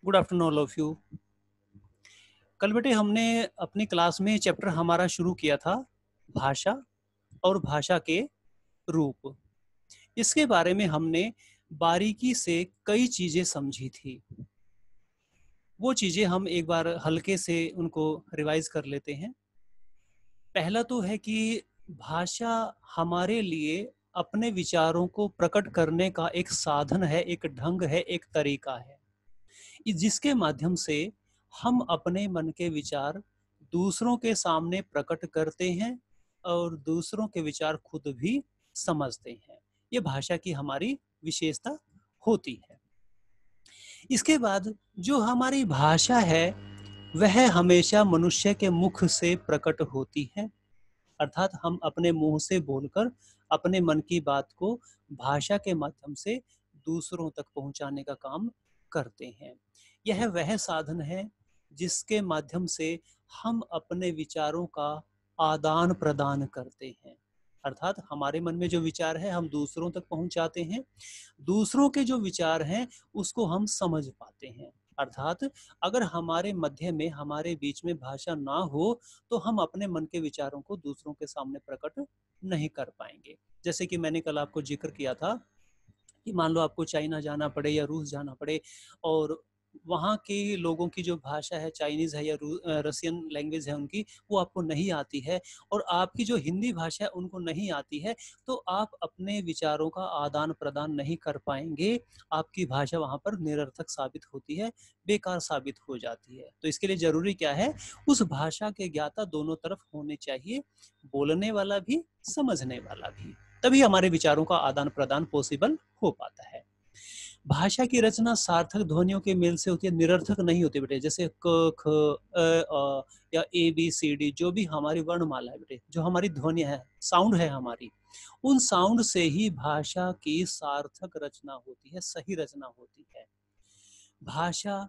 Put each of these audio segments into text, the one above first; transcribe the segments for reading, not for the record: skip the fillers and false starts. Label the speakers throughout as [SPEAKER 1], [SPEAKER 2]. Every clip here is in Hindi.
[SPEAKER 1] Good afternoon all of you. कल बेटे हमने अपनी क्लास में चैप्टर हमारा शुरू किया था भाषा और भाषा के रूप। इसके बारे में हमने बारीकी से कई चीजें समझी थी। वो चीजें हम एक बार हल्के से उनको रिवाइज कर लेते हैं। पहला तो है कि भाषा हमारे लिए अपने विचारों को प्रकट करने का एक साधन है, एक ढंग है, एक तरीका है जिसके माध्यम से हम अपने मन के विचार दूसरों के सामने प्रकट करते हैं और दूसरों के विचार खुद भी समझते हैं। ये भाषा की हमारी विशेषता होती है। इसके बाद जो हमारी भाषा है वह हमेशा मनुष्य के मुख से प्रकट होती है, अर्थात हम अपने मुंह से बोलकर अपने मन की बात को भाषा के माध्यम से दूसरों तक पहुंचाने का काम करते हैं। यह वह साधन है जिसके माध्यम से हम अपने विचारों का आदान प्रदान करते हैं, अर्थात हमारे मन में जो विचार है हम दूसरों तक पहुंचाते हैं, दूसरों के जो विचार हैं उसको हम समझ पाते हैं। अर्थात अगर हमारे मध्य में, हमारे बीच में भाषा ना हो तो हम अपने मन के विचारों को दूसरों के सामने प्रकट नहीं कर पाएंगे। जैसे कि मैंने कल आपको जिक्र किया था कि मान लो आपको चाइना जाना पड़े या रूस जाना पड़े और वहाँ के लोगों की जो भाषा है, चाइनीज है या रसियन लैंग्वेज है उनकी, वो आपको नहीं आती है और आपकी जो हिंदी भाषा है उनको नहीं आती है, तो आप अपने विचारों का आदान प्रदान नहीं कर पाएंगे। आपकी भाषा वहाँ पर निरर्थक साबित होती है, बेकार साबित हो जाती है। तो इसके लिए जरूरी क्या है, उस भाषा के ज्ञाता दोनों तरफ होने चाहिए, बोलने वाला भी समझने वाला भी, तभी हमारे विचारों का आदान प्रदान पॉसिबल हो पाता है। भाषा की रचना सार्थक ध्वनियों के मेल से होती है, निरर्थक नहीं होती बेटे। जैसे क ख अ या ए बी सी डी, जो भी हमारी वर्णमाला है बेटे, जो हमारी ध्वनि है, साउंड है हमारी, उन साउंड से ही भाषा की सार्थक रचना होती है, सही रचना होती है। भाषा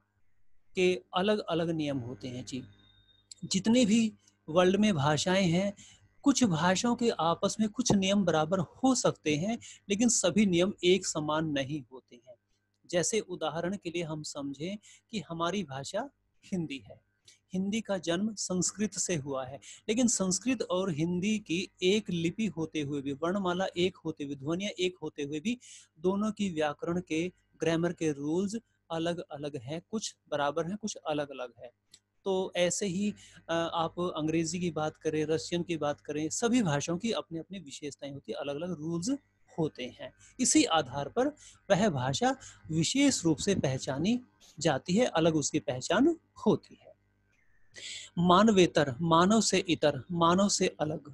[SPEAKER 1] के अलग अलग नियम होते हैं जी। जितने भी वर्ल्ड में भाषाएं हैं, कुछ भाषाओं के आपस में कुछ नियम बराबर हो सकते हैं, लेकिन सभी नियम एक समान नहीं होते हैं। जैसे उदाहरण के लिए हम समझें कि हमारी भाषा हिंदी है। हिंदी का जन्म संस्कृत से हुआ है, लेकिन संस्कृत और हिंदी की एक लिपि होते हुए भी, वर्णमाला एक होते हुए, ध्वनियां एक होते हुए भी, दोनों की व्याकरण के, ग्रामर के रूल्स अलग अलग हैं, कुछ बराबर हैं, कुछ अलग अलग है। तो ऐसे ही आप अंग्रेजी की बात करें, रशियन की बात करें, सभी भाषाओं की अपनी अपनी विशेषताएं होती है, अलग अलग रूल्स होते हैं। इसी आधार पर वह भाषा विशेष रूप से पहचानी जाती है, अलग उसकी पहचान होती है। मानवेतर, मानव से इतर, मानव से अलग।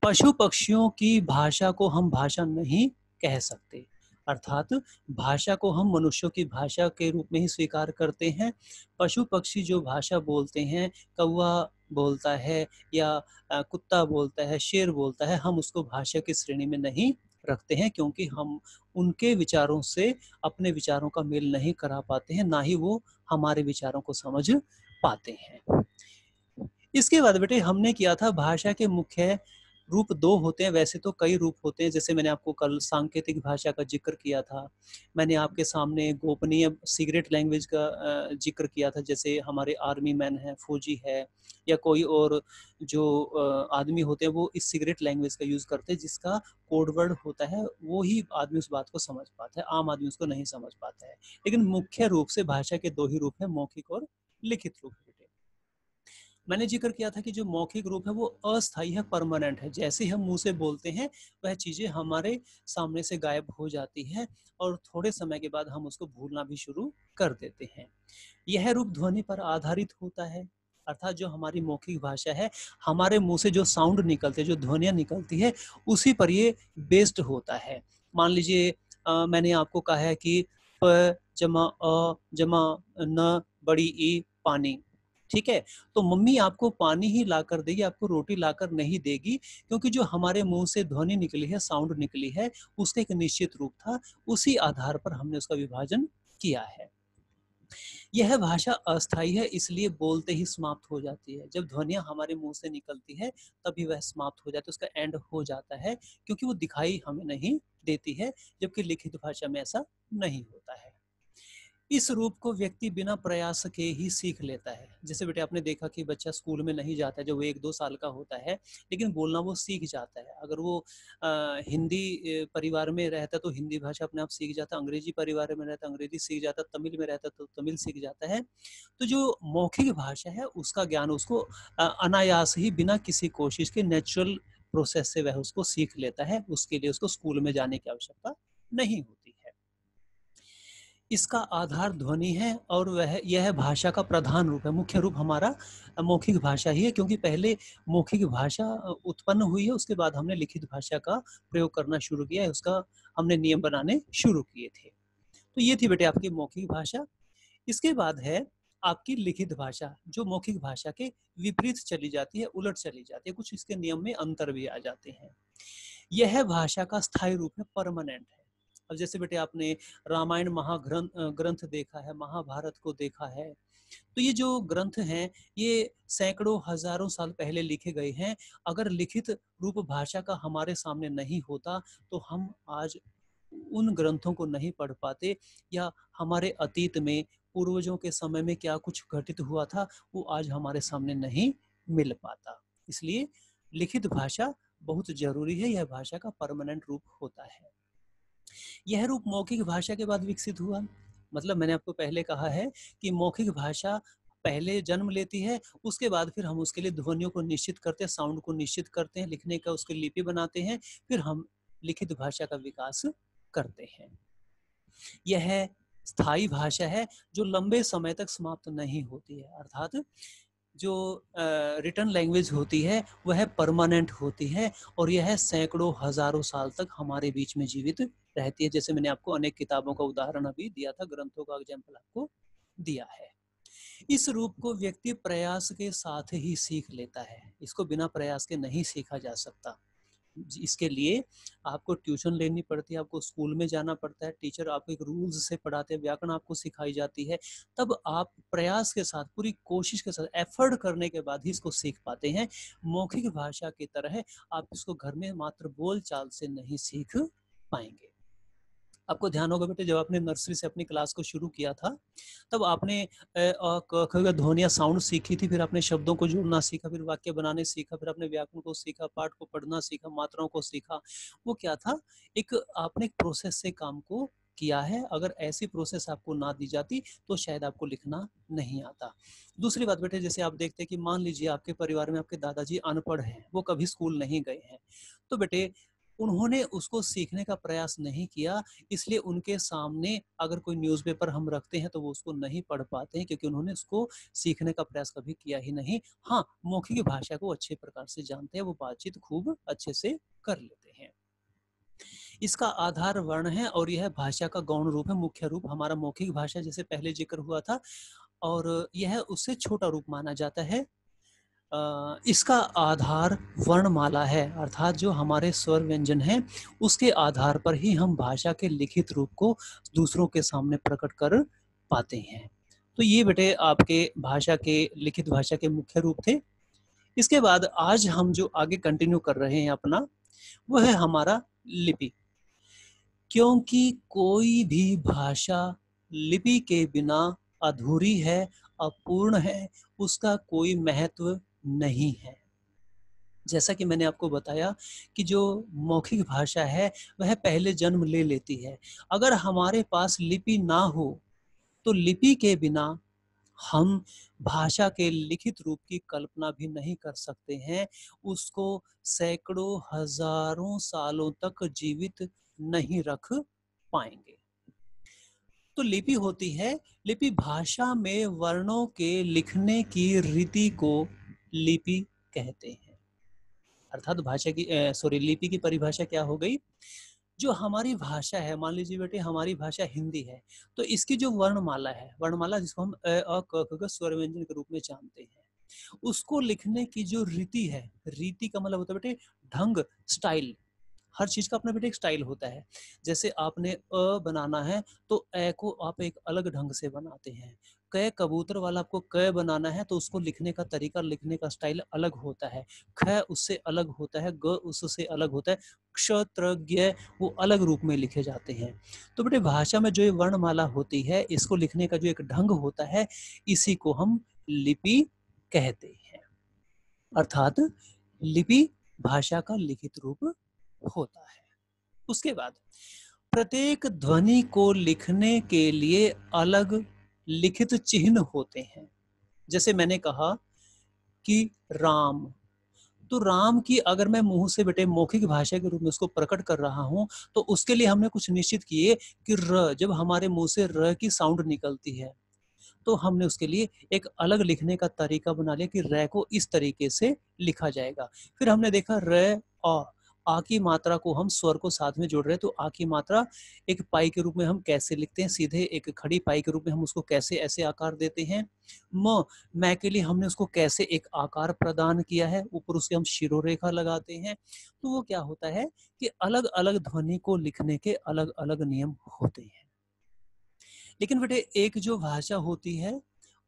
[SPEAKER 1] पशु पक्षियों की भाषा को हम भाषा नहीं कह सकते, अर्थात भाषा को हम मनुष्यों की भाषा के रूप में ही स्वीकार करते हैं। पशु पक्षी जो भाषा बोलते हैं, कौवा बोलता है या कुत्ता बोलता है, शेर बोलता है, हम उसको भाषा की श्रेणी में नहीं रखते हैं, क्योंकि हम उनके विचारों से अपने विचारों का मेल नहीं करा पाते हैं, ना ही वो हमारे विचारों को समझ पाते हैं। इसके बाद बेटे हमने किया था भाषा के मुख्य रूप दो होते हैं, वैसे तो कई रूप होते हैं। जैसे मैंने आपको कल सांकेतिक भाषा का जिक्र किया था, मैंने आपके सामने गोपनीय सीक्रेट लैंग्वेज का जिक्र किया था। जैसे हमारे आर्मी मैन है, फौजी है, या कोई और जो आदमी होते हैं, वो इस सीक्रेट लैंग्वेज का यूज करते हैं, जिसका कोड वर्ड होता है, वो ही आदमी उस बात को समझ पाता है, आम आदमी उसको नहीं समझ पाता है। लेकिन मुख्य रूप से भाषा के दो ही रूप है, मौखिक और लिखित रूप। मैंने जिक्र किया था कि जो मौखिक रूप है वो अस्थायी है, परमानेंट है। जैसे हम मुंह से बोलते हैं वह चीजें हमारे सामने से गायब हो जाती है और थोड़े समय के बाद हम उसको भूलना भी शुरू कर देते हैं। यह रूप ध्वनि पर आधारित होता है, अर्थात जो हमारी मौखिक भाषा है, हमारे मुंह से जो साउंड निकलते हैं, जो ध्वनियां निकलती है, उसी पर ये बेस्ड होता है। मान लीजिए मैंने आपको कहा है कि प जमा अ जमा न बड़ी ई पानी, ठीक है, तो मम्मी आपको पानी ही ला कर देगी, आपको रोटी लाकर नहीं देगी, क्योंकि जो हमारे मुंह से ध्वनि निकली है, साउंड निकली है, उसका एक निश्चित रूप था, उसी आधार पर हमने उसका विभाजन किया है। यह भाषा अस्थायी है, इसलिए बोलते ही समाप्त हो जाती है। जब ध्वनियां हमारे मुंह से निकलती है तभी वह समाप्त हो जाती है, उसका एंड हो जाता है, क्योंकि वो दिखाई हमें नहीं देती है, जबकि लिखित भाषा में ऐसा नहीं होता है। इस रूप को व्यक्ति बिना प्रयास के ही सीख लेता है। जैसे बेटे आपने देखा कि बच्चा स्कूल में नहीं जाता है जब वो 1-2 साल का होता है, लेकिन बोलना वो सीख जाता है। अगर वो हिंदी परिवार में रहता है तो हिंदी भाषा अपने आप सीख जाता है, अंग्रेजी परिवार में रहता है अंग्रेजी सीख जाता है, तमिल में रहता है तो तमिल सीख जाता है। तो जो मौखिक भाषा है उसका ज्ञान उसको अनायास ही बिना किसी कोशिश के नेचुरल प्रोसेस से वह उसको सीख लेता है। उसके लिए उसको स्कूल में जाने की आवश्यकता नहीं होती है। इसका आधार ध्वनि है और वह यह भाषा का प्रधान रूप है। मुख्य रूप हमारा मौखिक भाषा ही है, क्योंकि पहले मौखिक भाषा उत्पन्न हुई है, उसके बाद हमने लिखित भाषा का प्रयोग करना शुरू किया है, उसका हमने नियम बनाने शुरू किए थे। तो ये थी बेटे आपकी मौखिक भाषा। इसके बाद है आपकी लिखित भाषा, जो मौखिक भाषा के विपरीत चली जाती है, उलट चली जाती है। कुछ इसके नियम में अंतर भी आ जाते हैं। यह भाषा का स्थायी रूप है, परमानेंट है। अब जैसे बेटे आपने रामायण ग्रंथ देखा है, महाभारत को देखा है, तो ये जो ग्रंथ हैं ये सैकड़ों हजारों साल पहले लिखे गए हैं। अगर लिखित रूप भाषा का हमारे सामने नहीं होता तो हम आज उन ग्रंथों को नहीं पढ़ पाते, या हमारे अतीत में पूर्वजों के समय में क्या कुछ घटित हुआ था वो आज हमारे सामने नहीं मिल पाता। इसलिए लिखित भाषा बहुत जरूरी है, यह भाषा का परमानेंट रूप होता है। यह रूप मौखिक भाषा के बाद विकसित हुआ। मतलब मैंने आपको पहले कहा है कि मौखिक भाषा पहले जन्म लेती है, उसके बाद फिर हम उसके लिए ध्वनियों को निश्चित करते हैं, साउंड को निश्चित करते हैं, लिखने का उसकी लिपि बनाते हैं, फिर हम लिखित भाषा का विकास करते हैं। यह स्थायी भाषा है जो लंबे समय तक समाप्त नहीं होती है, अर्थात जो रिटन लैंग्वेज होती है वह परमानेंट होती है और यह सैकड़ों हजारों साल तक हमारे बीच में जीवित रहती है। जैसे मैंने आपको अनेक किताबों का उदाहरण अभी दिया था, ग्रंथों का एग्जाम्पल आपको दिया है। इस रूप को व्यक्ति प्रयास के साथ ही सीख लेता है, इसको बिना प्रयास के नहीं सीखा जा सकता। इसके लिए आपको ट्यूशन लेनी पड़ती है, आपको स्कूल में जाना पड़ता है, टीचर आपको एक रूल्स से पढ़ाते हैं, व्याकरण आपको सिखाई जाती है, तब आप प्रयास के साथ, पूरी कोशिश के साथ, एफर्ट करने के बाद ही इसको सीख पाते हैं। मौखिक भाषा की तरह आप इसको घर में मात्र बोल चाल से नहीं सीख पाएंगे। आपको ध्यान होगा बेटे जब आपने नर्सरी से अपनी क्लास को शुरू किया था तब आपने ध्वनिया साउंड सीखी थी, फिर आपने शब्दों को जोड़ना सीखा, फिर वाक्य बनाने सीखा, फिर आपने व्याकरण को सीखा, पाठ को पढ़ना सीखा, मात्राओं को सीखा। वो क्या था, एक आपने एक प्रोसेस से काम को किया है। अगर ऐसी प्रोसेस आपको ना दी जाती तो शायद आपको लिखना नहीं आता। दूसरी बात बेटे, जैसे आप देखते हैं कि मान लीजिए आपके परिवार में आपके दादाजी अनपढ़ हैं, वो कभी स्कूल नहीं गए हैं, तो बेटे उन्होंने उसको सीखने का प्रयास नहीं किया, इसलिए उनके सामने अगर कोई न्यूज़पेपर हम रखते हैं तो वो उसको नहीं पढ़ पाते हैं, क्योंकि उन्होंने उसको सीखने का प्रयास कभी किया ही नहीं। हाँ, मौखिक भाषा को अच्छे प्रकार से जानते हैं, वो बातचीत खूब अच्छे से कर लेते हैं। इसका आधार वर्ण है और यह भाषा का गौण रूप है। मुख्य रूप हमारा मौखिक भाषा जैसे पहले जिक्र हुआ था, और यह उससे छोटा रूप माना जाता है। इसका आधार वर्णमाला है, अर्थात जो हमारे स्वर व्यंजन हैं उसके आधार पर ही हम भाषा के लिखित रूप को दूसरों के सामने प्रकट कर पाते हैं। तो ये बेटे आपके भाषा के लिखित भाषा के मुख्य रूप थे। इसके बाद आज हम जो आगे कंटिन्यू कर रहे हैं अपना, वह है हमारा लिपि। क्योंकि कोई भी भाषा लिपि के बिना अधूरी है, अपूर्ण है, उसका कोई महत्व नहीं है। जैसा कि मैंने आपको बताया कि जो मौखिक भाषा है वह पहले जन्म ले लेती है। अगर हमारे पास लिपि ना हो तो लिपि के बिना हम भाषा के लिखित रूप की कल्पना भी नहीं कर सकते हैं, उसको सैकड़ों हजारों सालों तक जीवित नहीं रख पाएंगे। तो लिपि होती है, लिपि भाषा में वर्णों के लिखने की रीति को लिपि कहते हैं। अर्थात भाषा की लिपि की परिभाषा क्या हो गई, जो हमारी भाषा है, मान लीजिए बेटे हमारी भाषा हिंदी है, तो इसकी जो वर्णमाला है, वर्णमाला जिसको हम अ आ क ख ग स्वर व्यंजन के रूप में जानते हैं, उसको लिखने की जो रीति है, रीति का मतलब होता है बेटे ढंग, स्टाइल। हर चीज का अपना बेटे एक स्टाइल होता है। जैसे आपने अ बनाना है तो ए को आप एक अलग ढंग से बनाते हैं। क कबूतर वाला आपको क बनाना है तो उसको लिखने का तरीका, लिखने का स्टाइल अलग होता है। ख उससे अलग होता है, ग उससे अलग होता है। क्षत्रज्ञ वो अलग रूप में लिखे जाते हैं। तो बेटे भाषा में जो ये वर्णमाला होती है, इसको लिखने का जो एक ढंग होता है, इसी को हम लिपि कहते हैं। अर्थात लिपि भाषा का लिखित रूप होता है। उसके बाद प्रत्येक ध्वनि को लिखने के लिए अलग लिखित चिन्ह होते हैं। जैसे मैंने कहा कि राम, तो राम की अगर मैं मुंह से बेटे मौखिक भाषा के रूप में उसको प्रकट कर रहा हूं, तो उसके लिए हमने कुछ निश्चित किए कि र, जब हमारे मुंह से र की साउंड निकलती है, तो हमने उसके लिए एक अलग लिखने का तरीका बना लिया कि रे को इस तरीके से लिखा जाएगा। फिर हमने देखा रे आ की मात्रा को हम स्वर को साथ में जोड़ रहे हैं, तो आ की मात्रा एक पाई के रूप में हम कैसे लिखते हैं, सीधे एक खड़ी पाई के रूप में हम उसको कैसे ऐसे आकार देते हैं। मैं के लिए हमने उसको कैसे एक आकार प्रदान किया है, ऊपर उसके हम शिरोरेखा लगाते हैं। तो वो क्या होता है कि अलग अलग ध्वनि को लिखने के अलग अलग नियम होते हैं। लेकिन बेटे एक जो भाषा होती है,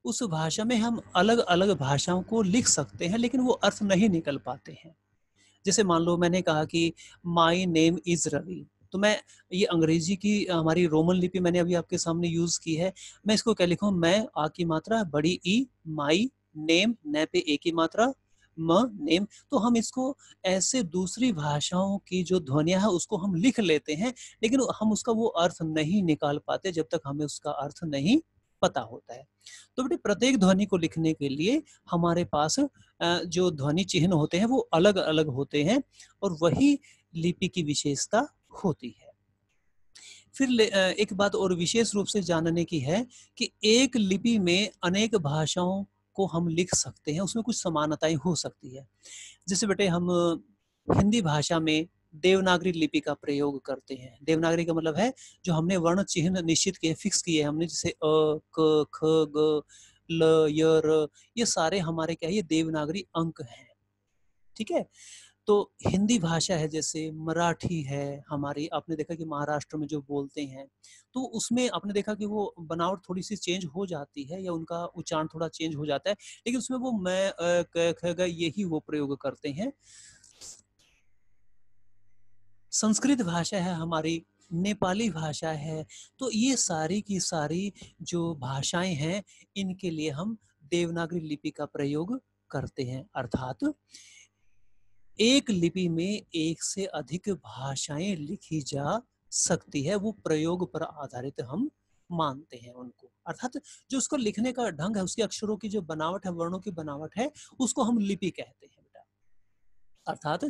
[SPEAKER 1] उस भाषा में हम अलग अलग भाषाओं को लिख सकते हैं, लेकिन वो अर्थ नहीं निकल पाते हैं। जैसे मान लो मैंने कहा कि माई नेम इज रवि, तो मैं ये अंग्रेजी की हमारी रोमन लिपि मैंने अभी आपके सामने यूज की है। मैं इसको क्या लिखूं, मैं आ की मात्रा बड़ी ई, माई नेम, न पे ए की मात्रा, म नेम। तो हम इसको ऐसे दूसरी भाषाओं की जो ध्वनियां है उसको हम लिख लेते हैं, लेकिन हम उसका वो अर्थ नहीं निकाल पाते जब तक हमें उसका अर्थ नहीं पता होता है। तो बेटे प्रत्येक ध्वनि को लिखने के लिए हमारे पास जो ध्वनि चिन्ह होते हैं वो अलग अलग होते हैं, और वही लिपि की विशेषता होती है। फिर एक बात और विशेष रूप से जानने की है कि एक लिपि में अनेक भाषाओं को हम लिख सकते हैं, उसमें कुछ समानताएं हो सकती है। जैसे बेटे हम हिंदी भाषा में देवनागरी लिपि का प्रयोग करते हैं। देवनागरी का मतलब है जो हमने वर्ण चिन्ह निश्चित किए, फिक्स किए हमने, जैसे अ, क, ख, ग, ल, य, र, ये सारे हमारे क्या है, ये देवनागरी अंक हैं। ठीक है। तो हिंदी भाषा है, जैसे मराठी है हमारी, आपने देखा कि महाराष्ट्र में जो बोलते हैं, तो उसमें आपने देखा कि वो बनावट थोड़ी सी चेंज हो जाती है, या उनका उच्चारण थोड़ा चेंज हो जाता है, लेकिन उसमें वो मैं क, ख, ग यही वो प्रयोग करते हैं। संस्कृत भाषा है हमारी, नेपाली भाषा है, तो ये सारी की सारी जो भाषाएं हैं, इनके लिए हम देवनागरी लिपि का प्रयोग करते हैं। अर्थात एक लिपि में एक से अधिक भाषाएं लिखी जा सकती है, वो प्रयोग पर आधारित हम मानते हैं उनको। अर्थात जो उसको लिखने का ढंग है, उसके अक्षरों की जो बनावट है, वर्णों की बनावट है, उसको हम लिपि कहते हैं बेटा। अर्थात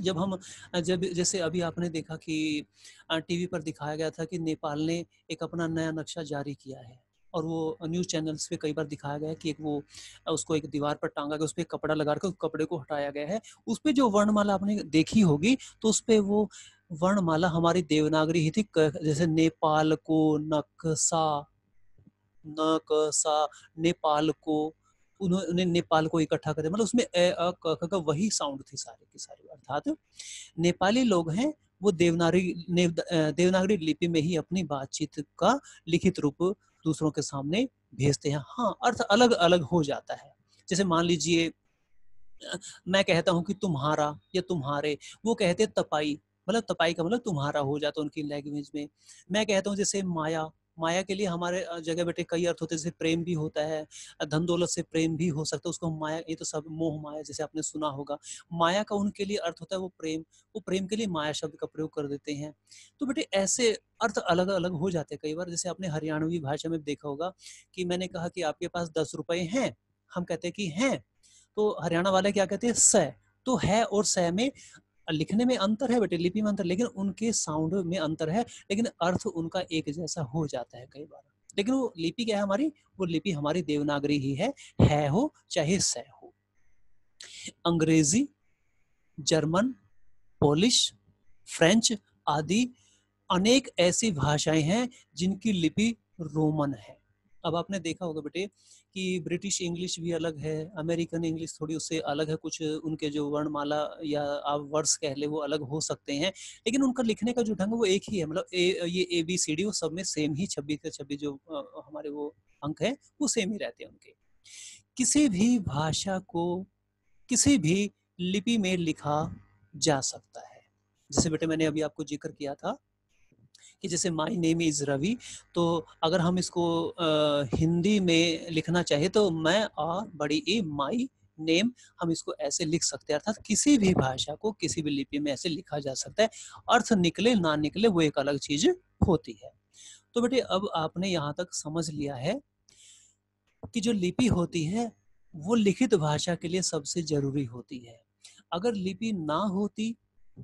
[SPEAKER 1] जब जैसे अभी आपने देखा कि टीवी पर दिखाया गया था कि नेपाल ने एक अपना नया नक्शा जारी किया है, और वो न्यूज़ चैनल्स पे कई बार दिखाया गया है कि एक वो उसको एक दीवार पर टांगा गया, उस पर कपड़ा लगा कर उस कपड़े को हटाया गया है। उस पर जो वर्णमाला आपने देखी होगी, तो उस पर वो वर्णमाला हमारी देवनागरी ही थी। जैसे नेपाल को नक्शा, न क सा, नेपाल को, उन्होंने नेपाल को इकट्ठा कर दिया, मतलब उसमें ए अ क ख का वही साउंड थी सारी की सारी। अर्थात नेपाली लोग हैं वो देवनागरी लिपि में ही अपनी बातचीत का लिखित रूप दूसरों के सामने भेजते हैं। हाँ, अर्थ अलग अलग हो जाता है। जैसे मान लीजिए मैं कहता हूँ कि तुम्हारा या तुम्हारे, वो कहते हैं तपाई, मतलब तपाई का मतलब तुम्हारा हो जाता है उनकी लैंग्वेज में। मैं कहता हूँ जैसे माया, माया के लिए हमारे जगह बेटे कई अर्थ होते हैं, जैसे प्रेम भी होता है, धन दौलत से प्रेम भी हो सकता है, उसको हम माया, ये तो सब मोह माया जैसे आपने सुना होगा। माया का उनके लिए अर्थ होता है वो प्रेम, वो प्रेम के लिए माया शब्द का प्रयोग कर देते हैं। तो बेटे ऐसे अर्थ अलग अलग हो जाते हैं कई बार। जैसे आपने हरियाणवी भाषा में देखा होगा कि मैंने कहा कि आपके पास 10 रुपए हैं, हम कहते हैं कि हैं, तो हरियाणा वाले क्या कहते हैं, स। तो है और स में लिखने में अंतर है बेटे, लिपि में अंतर, लेकिन उनके साउंड में अंतर है, लेकिन अर्थ उनका एक जैसा हो जाता है कई बार। लेकिन वो लिपि क्या है हमारी, वो लिपि हमारी देवनागरी ही है हो चाहे स हो। अंग्रेजी, जर्मन, पोलिश, फ्रेंच आदि अनेक ऐसी भाषाएं हैं जिनकी लिपि रोमन है। अब आपने देखा होगा बेटे कि ब्रिटिश इंग्लिश भी अलग है, अमेरिकन इंग्लिश थोड़ी उससे अलग है, कुछ उनके जो वर्णमाला या आप वर्ड्स कह ले वो अलग हो सकते हैं, लेकिन उनका लिखने का जो ढंग है वो एक ही है। मतलब ये ABCD वो सब में सेम ही 26 के 26 जो हमारे वो अंक है वो सेम ही रहते हैं उनके। किसी भी भाषा को किसी भी लिपि में लिखा जा सकता है। जैसे बेटे मैंने अभी आपको जिक्र किया था कि जैसे माई नेम इज रवि, तो अगर हम इसको हिंदी में लिखना चाहे तो मैं बड़ी ए माई नेम, हम इसको ऐसे लिख सकते हैं। अर्थात किसी भी भाषा को किसी भी लिपि में ऐसे लिखा जा सकता है। अर्थ निकले ना निकले वो एक अलग चीज होती है। तो बेटे अब आपने यहाँ तक समझ लिया है कि जो लिपि होती है वो लिखित भाषा के लिए सबसे जरूरी होती है। अगर लिपि ना होती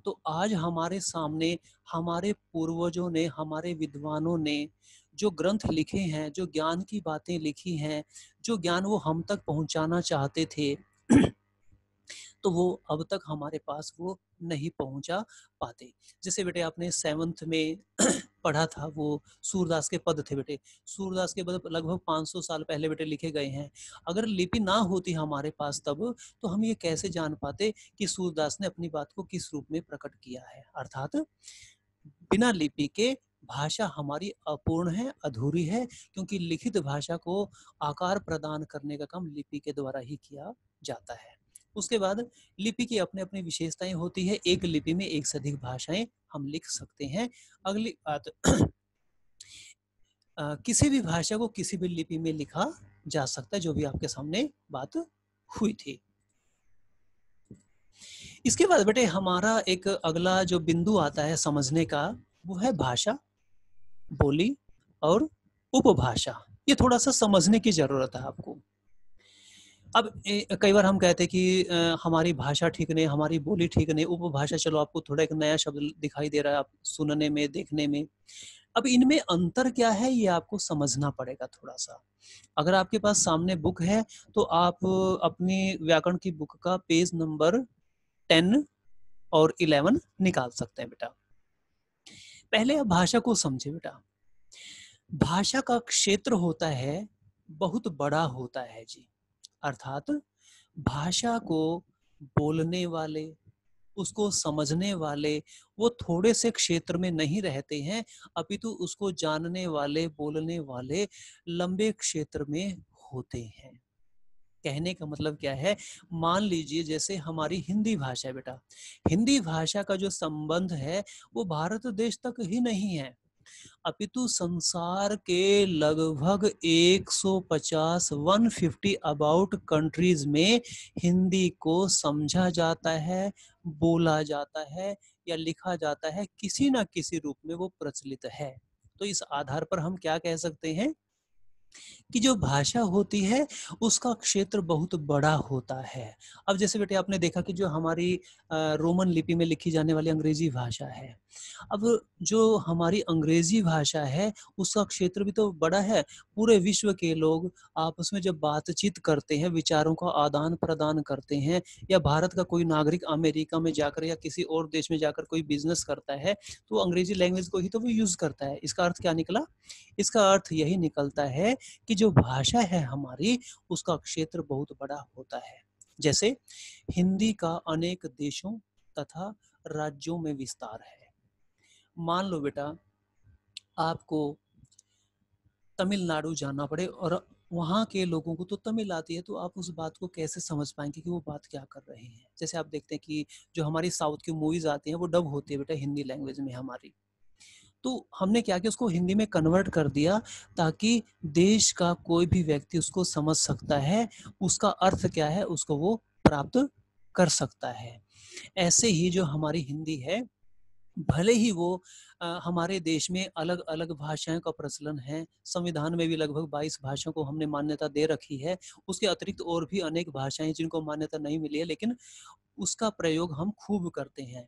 [SPEAKER 1] तो आज हमारे सामने हमारे पूर्वजों ने, हमारे विद्वानों ने जो ग्रंथ लिखे हैं, जो ज्ञान की बातें लिखी हैं, जो ज्ञान वो हम तक पहुंचाना चाहते थे तो वो अब तक हमारे पास वो नहीं पहुंचा पाते। जैसे बेटे आपने 7th में पढ़ा था, वो सूरदास के पद थे बेटे। सूरदास के पद लगभग 500 साल पहले बेटे लिखे गए हैं। अगर लिपि ना होती हमारे पास तब, तो हम ये कैसे जान पाते कि सूरदास ने अपनी बात को किस रूप में प्रकट किया है। अर्थात बिना लिपि के भाषा हमारी अपूर्ण है, अधूरी है, क्योंकि लिखित भाषा को आकार प्रदान करने का काम लिपि के द्वारा ही किया जाता है। उसके बाद लिपि की अपने अपनी विशेषताएं होती है। एक लिपि में एक से अधिक भाषाएं हम लिख सकते हैं। अगली बात किसी भी भाषा को किसी भी लिपि में लिखा जा सकता है, जो भी आपके सामने बात हुई थी। इसके बाद बेटे हमारा एक अगला जो बिंदु आता है समझने का, वो है भाषा, बोली और उपभाषा। ये थोड़ा सा समझने की जरूरत है आपको। अब कई बार हम कहते हैं कि हमारी भाषा ठीक नहीं, हमारी बोली ठीक नहीं, उपभाषा चलो आपको थोड़ा एक नया शब्द दिखाई दे रहा है आप सुनने में, देखने में। अब इनमें अंतर क्या है ये आपको समझना पड़ेगा थोड़ा सा। अगर आपके पास सामने बुक है तो आप अपनी व्याकरण की बुक का पेज नंबर 10 और 11 निकाल सकते हैं बेटा। पहले आप भाषा को समझे बेटा। भाषा का क्षेत्र होता है, बहुत बड़ा होता है जी। अर्थात भाषा को बोलने वाले, उसको समझने वाले वो थोड़े से क्षेत्र में नहीं रहते हैं, अपितु उसको जानने वाले, बोलने वाले लंबे क्षेत्र में होते हैं। कहने का मतलब क्या है, मान लीजिए जैसे हमारी हिंदी भाषा है बेटा। हिंदी भाषा का जो संबंध है वो भारत देश तक ही नहीं है, अपितु संसार के लगभग 150 150 अबाउट कंट्रीज में हिंदी को समझा जाता है, बोला जाता है या लिखा जाता है, किसी ना किसी रूप में वो प्रचलित है। तो इस आधार पर हम क्या कह सकते हैं कि जो भाषा होती है उसका क्षेत्र बहुत बड़ा होता है। अब जैसे बेटे आपने देखा कि जो हमारी रोमन लिपि में लिखी जाने वाली अंग्रेजी भाषा है, अब जो हमारी अंग्रेजी भाषा है उसका क्षेत्र भी तो बड़ा है। पूरे विश्व के लोग आपस में जब बातचीत करते हैं, विचारों का आदान प्रदान करते हैं, या भारत का कोई नागरिक अमेरिका में जाकर या किसी और देश में जाकर कोई बिजनेस करता है तो अंग्रेजी लैंग्वेज को ही तो वो यूज करता है। इसका अर्थ क्या निकला? इसका अर्थ यही निकलता है कि जो भाषा है हमारी उसका क्षेत्र बहुत बड़ा होता है। जैसे हिंदी का अनेक देशों तथा राज्यों में विस्तार है। मान लो बेटा आपको तमिलनाडु जाना पड़े और वहाँ के लोगों को तो तमिल आती है, तो आप उस बात को कैसे समझ पाएंगे कि वो बात क्या कर रहे हैं। जैसे आप देखते हैं कि जो हमारी साउथ की मूवीज आती हैं वो डब होती है बेटा हिंदी लैंग्वेज में हमारी। तो हमने क्या किया, उसको हिंदी में कन्वर्ट कर दिया ताकि देश का कोई भी व्यक्ति उसको समझ सकता है, उसका अर्थ क्या है उसको वो प्राप्त कर सकता है। ऐसे ही जो हमारी हिंदी है, भले ही वो हमारे देश में अलग अलग भाषाओं का प्रचलन है, संविधान में भी लगभग 22 भाषाओं को हमने मान्यता दे रखी है, उसके अतिरिक्त और भी अनेक भाषाएं जिनको मान्यता नहीं मिली है, लेकिन उसका प्रयोग हम खूब करते हैं।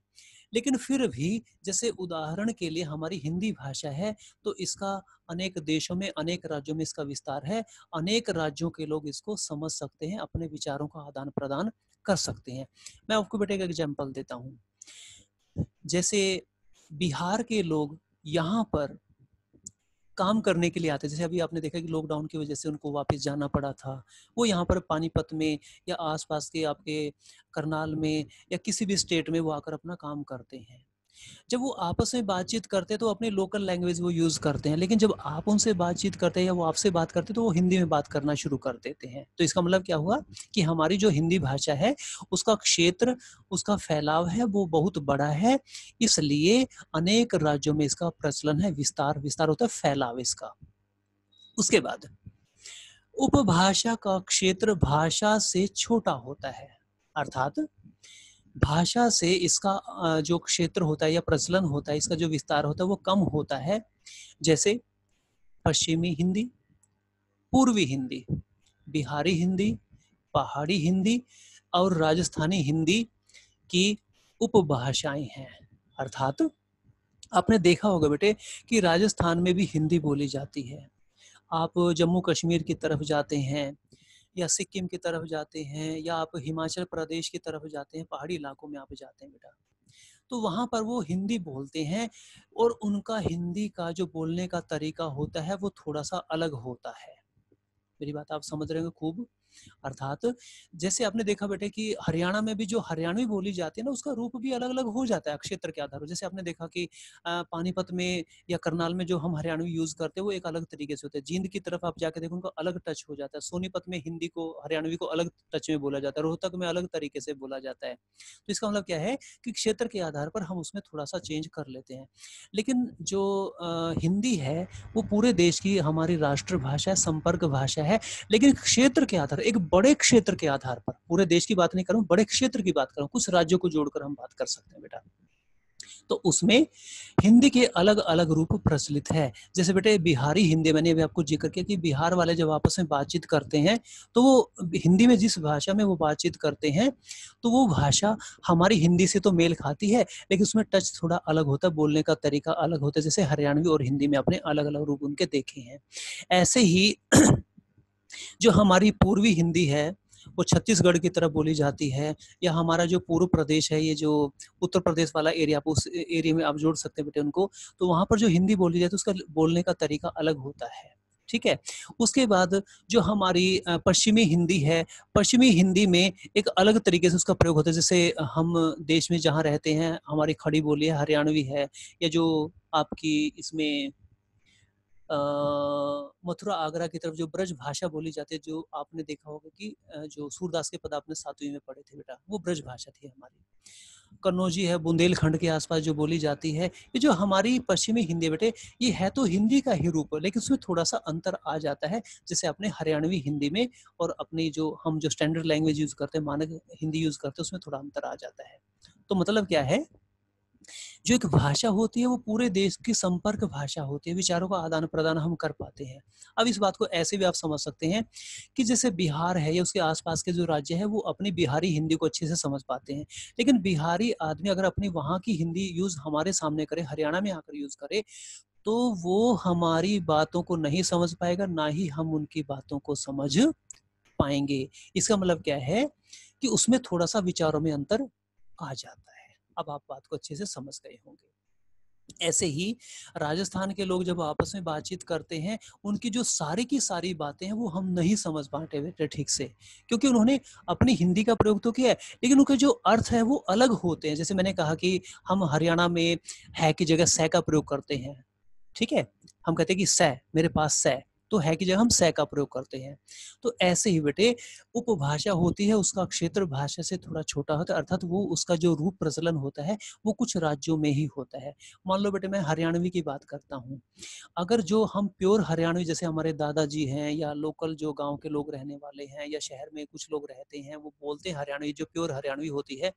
[SPEAKER 1] लेकिन फिर भी जैसे उदाहरण के लिए हमारी हिंदी भाषा है तो इसका अनेक देशों में, अनेक राज्यों में इसका विस्तार है, अनेक राज्यों के लोग इसको समझ सकते हैं, अपने विचारों का आदान प्रदान कर सकते हैं। मैं आपको बेटे एक एग्जाम्पल देता हूँ। जैसे बिहार के लोग यहाँ पर काम करने के लिए आते, जैसे अभी आपने देखा कि लॉकडाउन की वजह से उनको वापस जाना पड़ा था, वो यहाँ पर पानीपत में या आसपास के आपके करनाल में या किसी भी स्टेट में वो आकर अपना काम करते हैं। जब वो आपस में बातचीत करते हैं तो अपनी लोकल लैंग्वेज वो यूज़ करते हैं, लेकिन जब आप उनसे बातचीत करते हैं या वो आपसे बात करते हैं तो वो हिंदी में बात करना शुरू कर देते हैं। तो इसका मतलब क्या हुआ कि हमारी जो हिंदी भाषा है उसका क्षेत्र, उसका फैलाव है वो बहुत बड़ा है, इसलिए अनेक राज्यों में इसका प्रचलन है। विस्तार, विस्तार होता है फैलाव इसका। उसके बाद उपभाषा का क्षेत्र भाषा से छोटा होता है, अर्थात भाषा से इसका जो क्षेत्र होता है या प्रचलन होता है, इसका जो विस्तार होता है वो कम होता है। जैसे पश्चिमी हिंदी, पूर्वी हिंदी, बिहारी हिंदी, पहाड़ी हिंदी और राजस्थानी हिंदी की उपभाषाएं हैं। अर्थात आपने देखा होगा बेटे कि राजस्थान में भी हिंदी बोली जाती है। आप जम्मू कश्मीर की तरफ जाते हैं या सिक्किम की तरफ जाते हैं या आप हिमाचल प्रदेश की तरफ जाते हैं, पहाड़ी इलाकों में आप जाते हैं बेटा, तो वहाँ पर वो हिंदी बोलते हैं और उनका हिंदी का जो बोलने का तरीका होता है वो थोड़ा सा अलग होता है। मेरी बात आप समझ रहे होंगे खूब। अर्थात जैसे आपने देखा बेटे कि हरियाणा में भी जो हरियाणवी बोली जाती है ना उसका रूप भी अलग अलग हो जाता है क्षेत्र के आधार पर। जैसे आपने देखा कि पानीपत में या करनाल में जो हम हरियाणवी यूज करते हैं वो एक अलग तरीके से होता है। जींद की तरफ आप जाके देखो उनका अलग टच हो जाता है। सोनीपत में हिंदी को, हरियाणवी को अलग टच में बोला जाता है। रोहतक में अलग तरीके से बोला जाता है। तो इसका मतलब क्या है कि क्षेत्र के आधार पर हम उसमें थोड़ा सा चेंज कर लेते हैं। लेकिन जो हिंदी है वो पूरे देश की हमारी राष्ट्रभाषा है, संपर्क भाषा है। लेकिन क्षेत्र के आधार, एक बड़े क्षेत्र के आधार पर, पूरे देश की बात नहीं कर रहा हूं, बड़े क्षेत्र की बात कर रहा हूं, कुछ राज्यों को जोड़कर हम बात कर सकते हैं बेटा। तो उसमें हिंदी के अलग अलग रूप प्रचलित है। जैसे बेटे बिहारी हिंदी, मैंने अभी आपको जिक्र किया कि बिहार वाले जब आपस में बातचीत करते हैं तो वो हिंदी में जिस भाषा में वो बातचीत करते हैं तो वो भाषा हमारी हिंदी से तो मेल खाती है, लेकिन उसमें टच थोड़ा अलग होता है, बोलने का तरीका अलग होता है। जैसे हरियाणवी और हिंदी में अपने अलग अलग रूप उनके देखे हैं। ऐसे ही जो हमारी पूर्वी हिंदी है वो छत्तीसगढ़ की तरफ बोली जाती है, या हमारा जो पूर्व प्रदेश है, ये जो उत्तर प्रदेश वाला एरिया, आप उस एरिया में आप जोड़ सकते हैं बेटे उनको, तो वहाँ पर जो हिंदी बोली जाती है उसका बोलने का तरीका अलग होता है। ठीक है। उसके बाद जो हमारी पश्चिमी हिंदी है, पश्चिमी हिंदी में एक अलग तरीके से उसका प्रयोग होता है। जैसे हम देश में जहाँ रहते हैं हमारी खड़ी बोली है, हरियाणवी है, या जो आपकी इसमें मथुरा आगरा की तरफ जो ब्रज भाषा बोली जाती है, जो आपने देखा होगा कि जो सूरदास के पद आपने 7वीं में पढ़े थे बेटा, वो ब्रज भाषा थी हमारी। कन्नौजी है, बुंदेलखंड के आसपास जो बोली जाती है, ये जो हमारी पश्चिमी हिंदी बेटे, ये है तो हिंदी का ही रूप, लेकिन उसमें थोड़ा सा अंतर आ जाता है। जैसे अपने हरियाणवी हिंदी में और अपनी जो हम जो स्टैंडर्ड लैंग्वेज यूज करते हैं, मानक हिंदी यूज करते हैं, उसमें थोड़ा अंतर आ जाता है। तो मतलब क्या है, जो एक भाषा होती है वो पूरे देश की संपर्क भाषा होती है, विचारों का आदान प्रदान हम कर पाते हैं। अब इस बात को ऐसे भी आप समझ सकते हैं कि जैसे बिहार है या उसके आसपास के जो राज्य है वो अपनी बिहारी हिंदी को अच्छे से समझ पाते हैं, लेकिन बिहारी आदमी अगर अपनी वहाँ की हिंदी यूज हमारे सामने करे, हरियाणा में आकर यूज करे, तो वो हमारी बातों को नहीं समझ पाएगा, ना ही हम उनकी बातों को समझ पाएंगे। इसका मतलब क्या है कि उसमें थोड़ा सा विचारों में अंतर आ जाता है। अब आप बात को अच्छे से समझ गए होंगे। ऐसे ही राजस्थान के लोग जब आपस में बातचीत करते हैं, उनकी जो सारी की सारी बातें हैं वो हम नहीं समझ पाते बेटे ठीक से, क्योंकि उन्होंने अपनी हिंदी का प्रयोग तो किया है, लेकिन उनके जो अर्थ है वो अलग होते हैं। जैसे मैंने कहा कि हम हरियाणा में है की जगह सै का प्रयोग करते हैं। ठीक है, हम कहते हैं कि सै, मेरे पास सै, तो है की जगह हम सै का प्रयोग करते हैं। तो ऐसे ही बेटे उपभाषा होती है, उसका क्षेत्र भाषा से थोड़ा छोटा होता है, अर्थात वो उसका जो रूप प्रचलन होता है वो कुछ राज्यों में ही होता है। मान लो बेटे मैं हरियाणवी की बात करता हूँ, अगर जो हम प्योर हरियाणवी, जैसे हमारे दादाजी हैं या लोकल जो गांव के लोग रहने वाले हैं या शहर में कुछ लोग रहते हैं, वो बोलते हैं हरियाणवी, जो प्योर हरियाणवी होती है,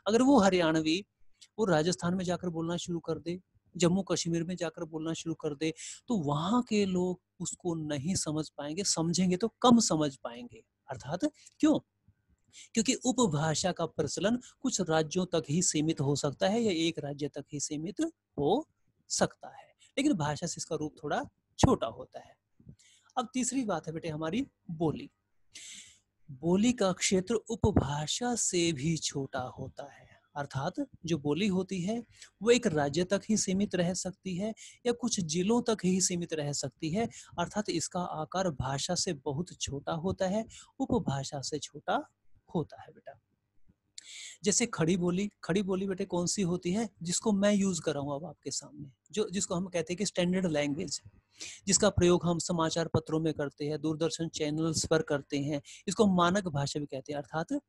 [SPEAKER 1] अगर वो हरियाणवी वो राजस्थान में जाकर बोलना शुरू कर दे, जम्मू कश्मीर में जाकर बोलना शुरू कर दे, तो वहां के लोग उसको नहीं समझ पाएंगे, समझेंगे तो कम समझ पाएंगे। अर्थात क्यों? क्योंकि उपभाषा का प्रचलन कुछ राज्यों तक ही सीमित हो सकता है या एक राज्य तक ही सीमित हो सकता है, लेकिन भाषा से इसका रूप थोड़ा छोटा होता है। अब तीसरी बात है बेटे हमारी बोली। बोली का क्षेत्र उपभाषा से भी छोटा होता है, अर्थात जो बोली होती है वो एक राज्य तक ही सीमित रह सकती है या कुछ जिलों तक ही सीमित रह सकती है, अर्थात इसका आकार भाषा से बहुत छोटा होता है, उपभाषा से छोटा होता है बेटा। जैसे खड़ी बोली बेटे कौन सी होती है, जिसको मैं यूज कर रहा हूँ अब आपके सामने, जो जिसको हम कहते हैं कि स्टैंडर्ड लैंग्वेज, जिसका प्रयोग हम समाचार पत्रों में करते हैं, दूरदर्शन चैनल्स पर करते हैं, इसको मानक भाषा भी कहते हैं। अर्थात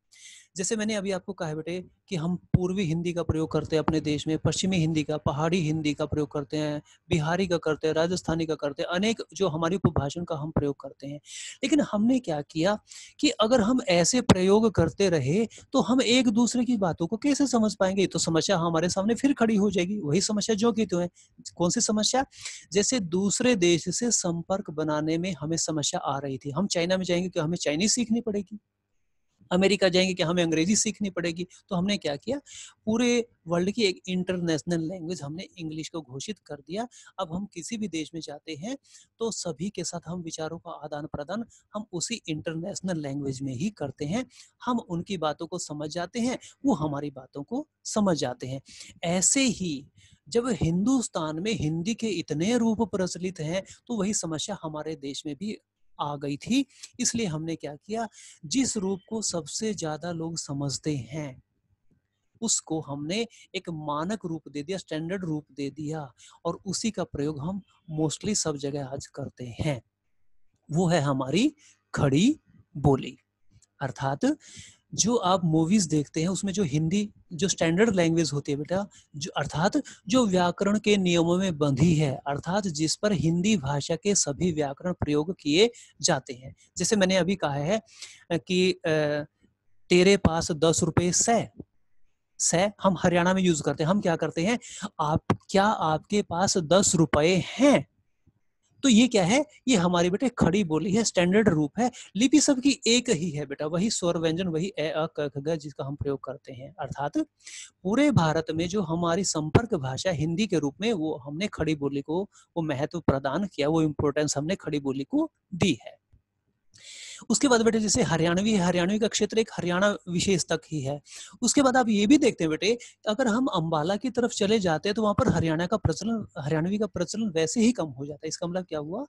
[SPEAKER 1] जैसे मैंने अभी आपको कहा है बेटे कि हम पूर्वी हिंदी का प्रयोग करते हैं अपने देश में, पश्चिमी हिंदी का, पहाड़ी हिंदी का प्रयोग करते हैं, बिहारी का करते हैं, राजस्थानी का करते हैं, अनेक जो हमारी उपभाषण का हम प्रयोग करते हैं। लेकिन हमने क्या किया कि अगर हम ऐसे प्रयोग करते रहे तो हम एक दूसरे की बातों को कैसे समझ पाएंगे? तो समस्या हमारे सामने फिर खड़ी हो जाएगी, वही समस्या जो की तो है। कौन सी समस्या? जैसे दूसरे देश से संपर्क बनाने में हमें समस्या आ रही थी। हम चाइना में जाएंगे कि हमें चाइनीज सीखनी पड़ेगी, अमेरिका जाएंगे कि हमें अंग्रेजी सीखनी पड़ेगी। तो हमने क्या किया, पूरे वर्ल्ड की एक इंटरनेशनल लैंग्वेज हमने इंग्लिश को घोषित कर दिया। अब हम किसी भी देश में जाते हैं तो सभी के साथ हम विचारों का आदान प्रदान हम उसी इंटरनेशनल लैंग्वेज में ही करते हैं। हम उनकी बातों को समझ जाते हैं, वो हमारी बातों को समझ जाते हैं। ऐसे ही जब हिंदुस्तान में हिंदी के इतने रूप प्रचलित हैं तो वही समस्या हमारे देश में भी आ गई थी। इसलिए हमने क्या किया, जिस रूप को सबसे ज्यादा लोग समझते हैं उसको हमने एक मानक रूप दे दिया, स्टैंडर्ड रूप दे दिया, और उसी का प्रयोग हम मोस्टली सब जगह आज करते हैं। वो है हमारी खड़ी बोली। अर्थात जो आप मूवीज देखते हैं उसमें जो हिंदी जो स्टैंडर्ड लैंग्वेज होती है बेटा, जो अर्थात जो व्याकरण के नियमों में बंधी है, अर्थात जिस पर हिंदी भाषा के सभी व्याकरण प्रयोग किए जाते हैं। जैसे मैंने अभी कहा है कि तेरे पास 10 रुपए से हम हरियाणा में यूज करते हैं। हम क्या करते हैं, आप क्या आपके पास 10 रुपए हैं? तो ये क्या है, ये हमारी बेटे खड़ी बोली है, स्टैंडर्ड रूप है। लिपि सबकी एक ही है बेटा, वही स्वर व्यंजन, वही ए अ क ख ग जिसका हम प्रयोग करते हैं। अर्थात पूरे भारत में जो हमारी संपर्क भाषा हिंदी के रूप में, वो हमने खड़ी बोली को वो महत्व प्रदान किया, वो इम्पोर्टेंस हमने खड़ी बोली को दी है। उसके बाद बेटे जैसे हरियाणवी है, हरियाणवी का क्षेत्र एक हरियाणा विशेष तक ही है। उसके बाद आप ये भी देखते हैं बेटे, अगर हम अंबाला की तरफ चले जाते हैं तो वहां पर हरियाणा का प्रचलन, हरियाणवी का प्रचलन वैसे ही कम हो जाता है। इसका मतलब क्या हुआ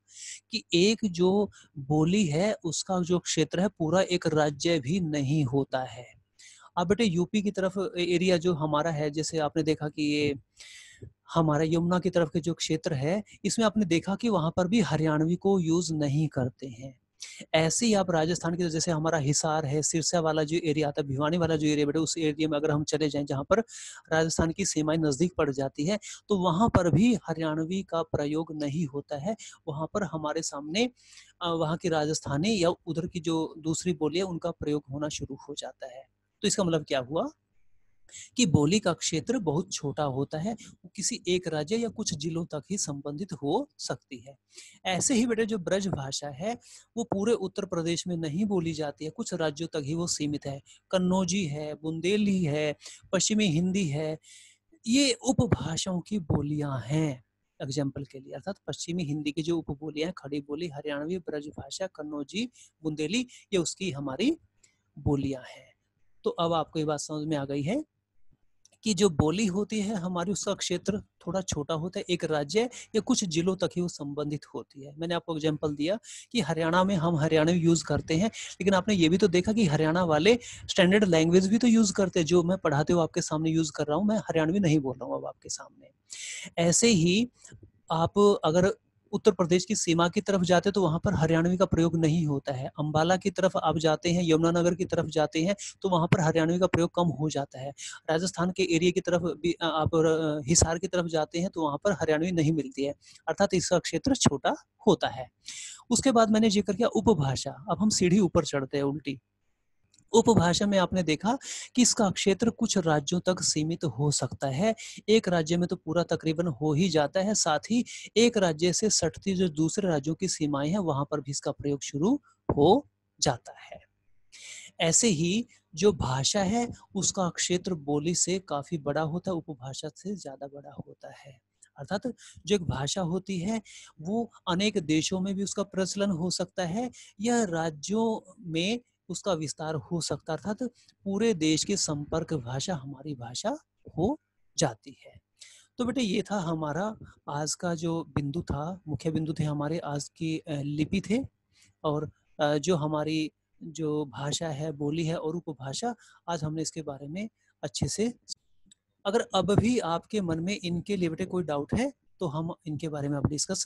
[SPEAKER 1] कि एक जो बोली है उसका जो क्षेत्र है पूरा एक राज्य भी नहीं होता है। अब बेटे यूपी की तरफ एरिया जो हमारा है, जैसे आपने देखा कि ये हमारा यमुना की तरफ के जो क्षेत्र है, इसमें आपने देखा कि वहां पर भी हरियाणवी को यूज नहीं करते हैं। ऐसे ही आप राजस्थान के जैसे हमारा हिसार है, सिरसा वाला जो एरिया आता है, भिवानी वाला जो एरिया बेटा, उस एरिया में अगर हम चले जाएं जहाँ पर राजस्थान की सीमाएं नजदीक पड़ जाती है, तो वहां पर भी हरियाणवी का प्रयोग नहीं होता है। वहां पर हमारे सामने वहां की राजस्थानी या उधर की जो दूसरी बोली है उनका प्रयोग होना शुरू हो जाता है। तो इसका मतलब क्या हुआ कि बोली का क्षेत्र बहुत छोटा होता है, वो किसी एक राज्य या कुछ जिलों तक ही संबंधित हो सकती है। ऐसे ही बेटे जो ब्रज भाषा है वो पूरे उत्तर प्रदेश में नहीं बोली जाती है, कुछ राज्यों तक ही वो सीमित है। कन्नौजी है, बुंदेली है, पश्चिमी हिंदी है, ये उपभाषाओं की बोलियां हैं। एग्जाम्पल के लिए, अर्थात पश्चिमी हिंदी की जो उपबोलियां हैं, खड़ी बोली, हरियाणवी, ब्रज भाषा, कन्नौजी, बुंदेली, ये उसकी हमारी बोलियां हैं। तो अब आपको ये बात समझ में आ गई है कि जो बोली होती है हमारी, उसका क्षेत्र थोड़ा छोटा होता है, एक राज्य या कुछ जिलों तक ही वो संबंधित होती है। मैंने आपको एग्जांपल दिया कि हरियाणा में हम हरियाणवी यूज करते हैं, लेकिन आपने ये भी तो देखा कि हरियाणा वाले स्टैंडर्ड लैंग्वेज भी तो यूज करते हैं। जो मैं पढ़ाते हुए आपके सामने यूज कर रहा हूँ, मैं हरियाणवी नहीं बोल रहा हूँ अब आपके सामने। ऐसे ही आप अगर उत्तर प्रदेश की सीमा की तरफ जाते तो वहां पर हरियाणवी का प्रयोग नहीं होता है। अंबाला की तरफ आप जाते हैं, यमुनानगर की तरफ जाते हैं तो वहां पर हरियाणवी का प्रयोग कम हो जाता है। राजस्थान के एरिया की तरफ भी आप हिसार की तरफ जाते हैं तो वहां पर हरियाणवी नहीं मिलती है, अर्थात इसका क्षेत्र छोटा होता है। उसके बाद मैंने जिक्र किया उपभाषा। अब हम सीढ़ी ऊपर चढ़ते हैं उल्टी। उपभाषा में आपने देखा कि इसका क्षेत्र कुछ राज्यों तक सीमित हो सकता है। एक राज्य में तो पूरा तकरीबन हो ही जाता है, साथ ही एक राज्य से सटती जो दूसरे राज्यों की सीमाएं हैं वहां पर भी इसका प्रयोग शुरू हो जाता है। ऐसे ही जो भाषा है उसका क्षेत्र बोली से काफी बड़ा होता है, उपभाषा से ज्यादा बड़ा होता है। अर्थात जो एक भाषा होती है वो अनेक देशों में भी उसका प्रचलन हो सकता है, या राज्यों में उसका विस्तार हो सकता है। अर्थात पूरे देश की संपर्क भाषा हमारी भाषा हो जाती है। तो बेटे ये था हमारा आज का जो बिंदु था, मुख्य बिंदु थे हमारे आज की लिपि थे, और जो हमारी जो भाषा है, बोली है और उपभाषा, आज हमने इसके बारे में अच्छे से। अगर अब भी आपके मन में इनके रिलेटेड कोई डाउट है तो हम इनके बारे में अब डिस्कस